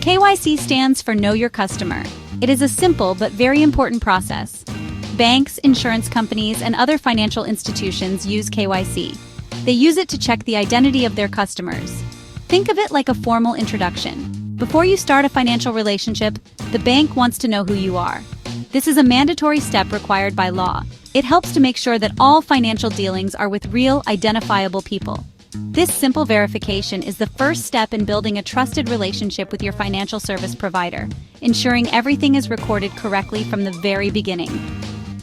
KYC stands for Know Your Customer. It is a simple but very important process. Banks, insurance companies, and other financial institutions use KYC. They use it to check the identity of their customers. Think of it like a formal introduction. Before you start a financial relationship, the bank wants to know who you are. This is a mandatory step required by law. It helps to make sure that all financial dealings are with real, identifiable people. This simple verification is the first step in building a trusted relationship with your financial service provider, ensuring everything is recorded correctly from the very beginning.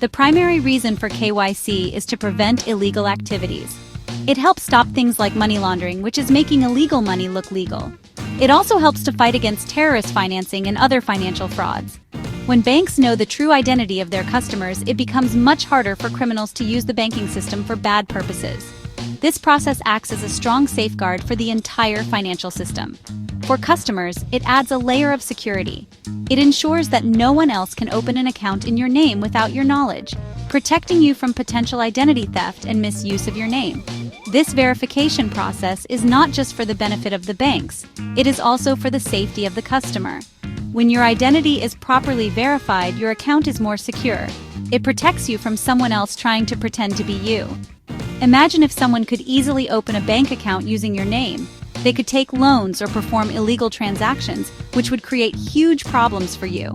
The primary reason for KYC is to prevent illegal activities. It helps stop things like money laundering, which is making illegal money look legal. It also helps to fight against terrorist financing and other financial frauds. When banks know the true identity of their customers, it becomes much harder for criminals to use the banking system for bad purposes. This process acts as a strong safeguard for the entire financial system. For customers, it adds a layer of security. It ensures that no one else can open an account in your name without your knowledge, protecting you from potential identity theft and misuse of your name. This verification process is not just for the benefit of the banks, it is also for the safety of the customer. When your identity is properly verified, your account is more secure. It protects you from someone else trying to pretend to be you. Imagine if someone could easily open a bank account using your name. They could take loans or perform illegal transactions, which would create huge problems for you.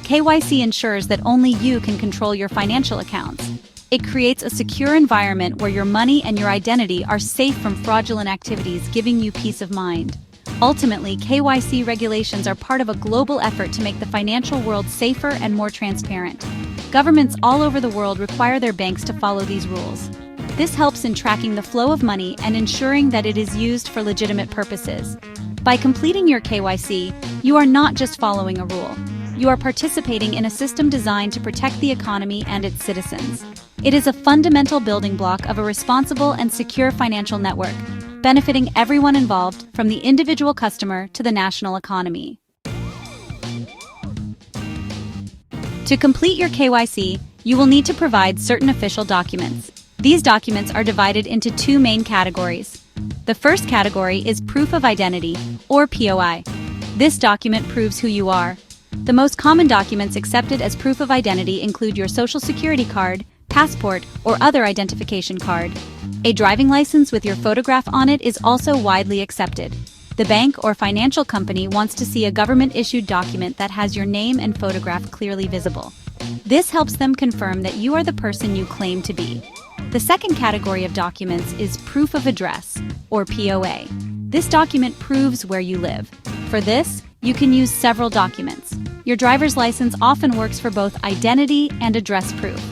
KYC ensures that only you can control your financial accounts. It creates a secure environment where your money and your identity are safe from fraudulent activities, giving you peace of mind. Ultimately, KYC regulations are part of a global effort to make the financial world safer and more transparent. Governments all over the world require their banks to follow these rules. This helps in tracking the flow of money and ensuring that it is used for legitimate purposes. By completing your KYC, you are not just following a rule. You are participating in a system designed to protect the economy and its citizens. It is a fundamental building block of a responsible and secure financial network, benefiting everyone involved, from the individual customer to the national economy. To complete your KYC, you will need to provide certain official documents. These documents are divided into two main categories. The first category is Proof of Identity, or POI. This document proves who you are. The most common documents accepted as proof of identity include your Social Security card, passport, or other identification card. A driving license with your photograph on it is also widely accepted. The bank or financial company wants to see a government-issued document that has your name and photograph clearly visible. This helps them confirm that you are the person you claim to be. The second category of documents is Proof of Address, or POA. This document proves where you live. For this, you can use several documents. Your driver's license often works for both identity and address proof.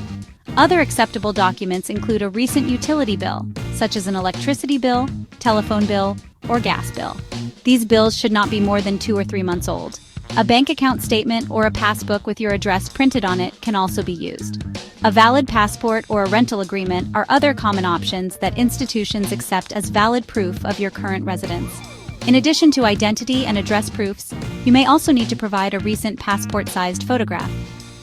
Other acceptable documents include a recent utility bill, such as an electricity bill, telephone bill, or gas bill. These bills should not be more than 2 or 3 months old. A bank account statement or a passbook with your address printed on it can also be used. A valid passport or a rental agreement are other common options that institutions accept as valid proof of your current residence. In addition to identity and address proofs, you may also need to provide a recent passport-sized photograph.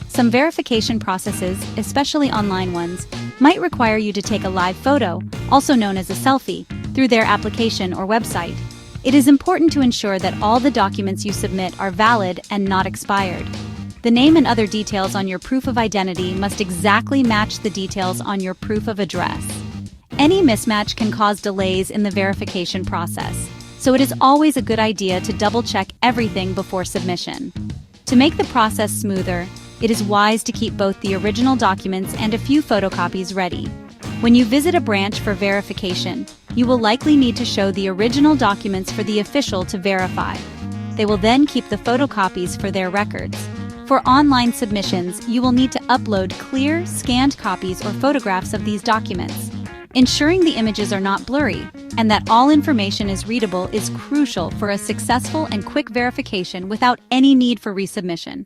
Some verification processes, especially online ones, might require you to take a live photo, also known as a selfie, through their application or website. It is important to ensure that all the documents you submit are valid and not expired. The name and other details on your proof of identity must exactly match the details on your proof of address. Any mismatch can cause delays in the verification process, so it is always a good idea to double-check everything before submission. To make the process smoother, it is wise to keep both the original documents and a few photocopies ready. When you visit a branch for verification, you will likely need to show the original documents for the official to verify. They will then keep the photocopies for their records. For online submissions, you will need to upload clear, scanned copies or photographs of these documents. Ensuring the images are not blurry and that all information is readable is crucial for a successful and quick verification without any need for resubmission.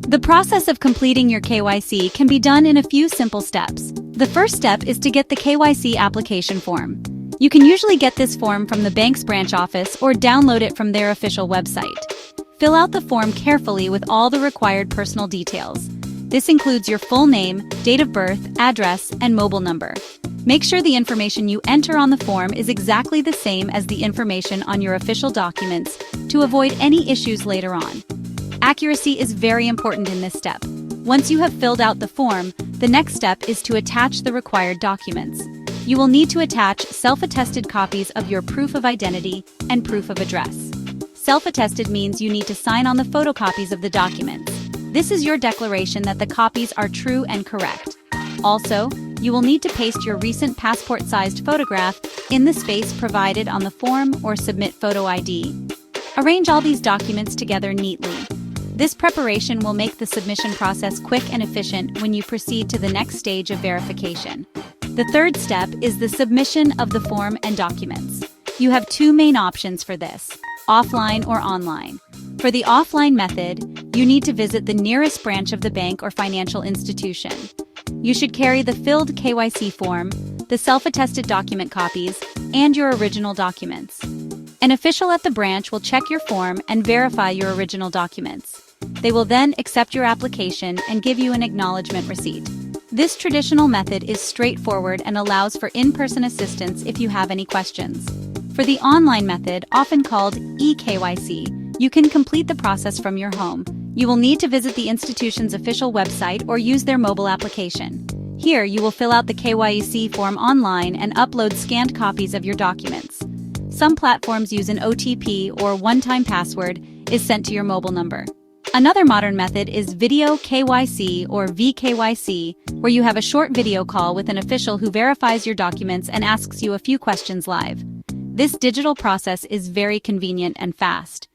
The process of completing your KYC can be done in a few simple steps. The first step is to get the KYC application form. You can usually get this form from the bank's branch office or download it from their official website. Fill out the form carefully with all the required personal details. This includes your full name, date of birth, address, and mobile number. Make sure the information you enter on the form is exactly the same as the information on your official documents to avoid any issues later on. Accuracy is very important in this step. Once you have filled out the form, the next step is to attach the required documents. You will need to attach self-attested copies of your proof of identity and proof of address. Self-attested means you need to sign on the photocopies of the documents. This is your declaration that the copies are true and correct. Also, you will need to paste your recent passport-sized photograph in the space provided on the form or submit photo ID. Arrange all these documents together neatly. This preparation will make the submission process quick and efficient when you proceed to the next stage of verification. The third step is the submission of the form and documents. You have two main options for this: offline or online. For the offline method, you need to visit the nearest branch of the bank or financial institution. You should carry the filled KYC form, the self-attested document copies, and your original documents. An official at the branch will check your form and verify your original documents. They will then accept your application and give you an acknowledgement receipt. This traditional method is straightforward and allows for in-person assistance if you have any questions. For the online method, often called eKYC, you can complete the process from your home. You will need to visit the institution's official website or use their mobile application. Here, you will fill out the KYC form online and upload scanned copies of your documents. Some platforms use an OTP or one-time password is sent to your mobile number. Another modern method is video KYC or VKYC, where you have a short video call with an official who verifies your documents and asks you a few questions live. This digital process is very convenient and fast.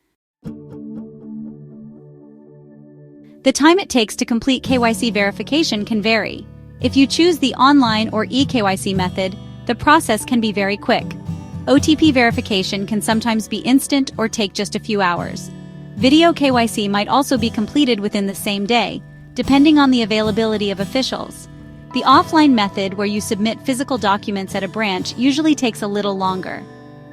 The time it takes to complete KYC verification can vary. If you choose the online or eKYC method, the process can be very quick. OTP verification can sometimes be instant or take just a few hours. Video KYC might also be completed within the same day, depending on the availability of officials. The offline method, where you submit physical documents at a branch, usually takes a little longer.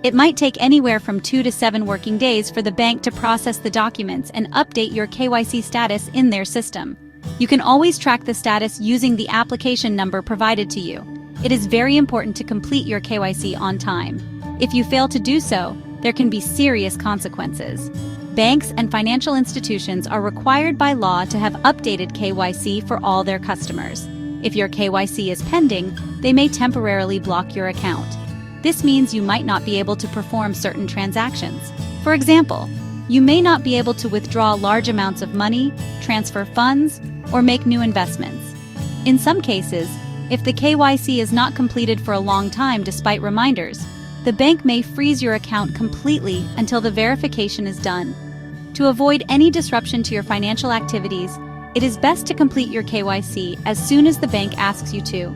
It might take anywhere from 2 to 7 working days for the bank to process the documents and update your KYC status in their system. You can always track the status using the application number provided to you. It is very important to complete your KYC on time. If you fail to do so, there can be serious consequences. Banks and financial institutions are required by law to have updated KYC for all their customers. If your KYC is pending, they may temporarily block your account. This means you might not be able to perform certain transactions. For example, you may not be able to withdraw large amounts of money, transfer funds, or make new investments. In some cases, if the KYC is not completed for a long time despite reminders, the bank may freeze your account completely until the verification is done. To avoid any disruption to your financial activities, it is best to complete your KYC as soon as the bank asks you to.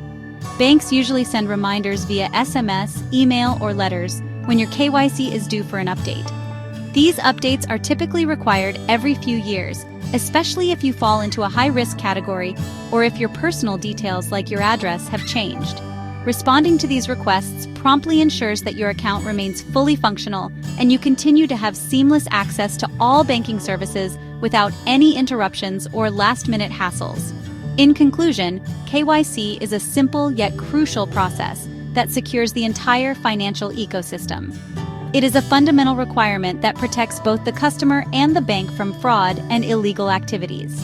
Banks usually send reminders via SMS, email, or letters when your KYC is due for an update. These updates are typically required every few years, especially if you fall into a high-risk category or if your personal details like your address have changed. Responding to these requests promptly ensures that your account remains fully functional and you continue to have seamless access to all banking services without any interruptions or last-minute hassles. In conclusion, KYC is a simple yet crucial process that secures the entire financial ecosystem. It is a fundamental requirement that protects both the customer and the bank from fraud and illegal activities.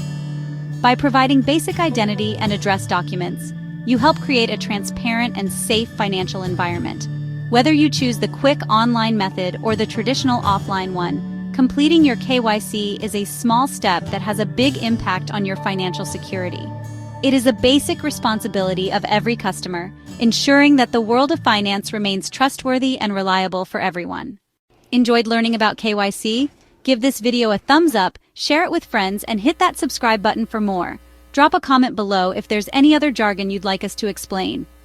By providing basic identity and address documents, you help create a transparent and safe financial environment. Whether you choose the quick online method or the traditional offline one, completing your KYC is a small step that has a big impact on your financial security. It is a basic responsibility of every customer, ensuring that the world of finance remains trustworthy and reliable for everyone. Enjoyed learning about KYC? Give this video a thumbs up, share it with friends, and hit that subscribe button for more. Drop a comment below if there's any other jargon you'd like us to explain.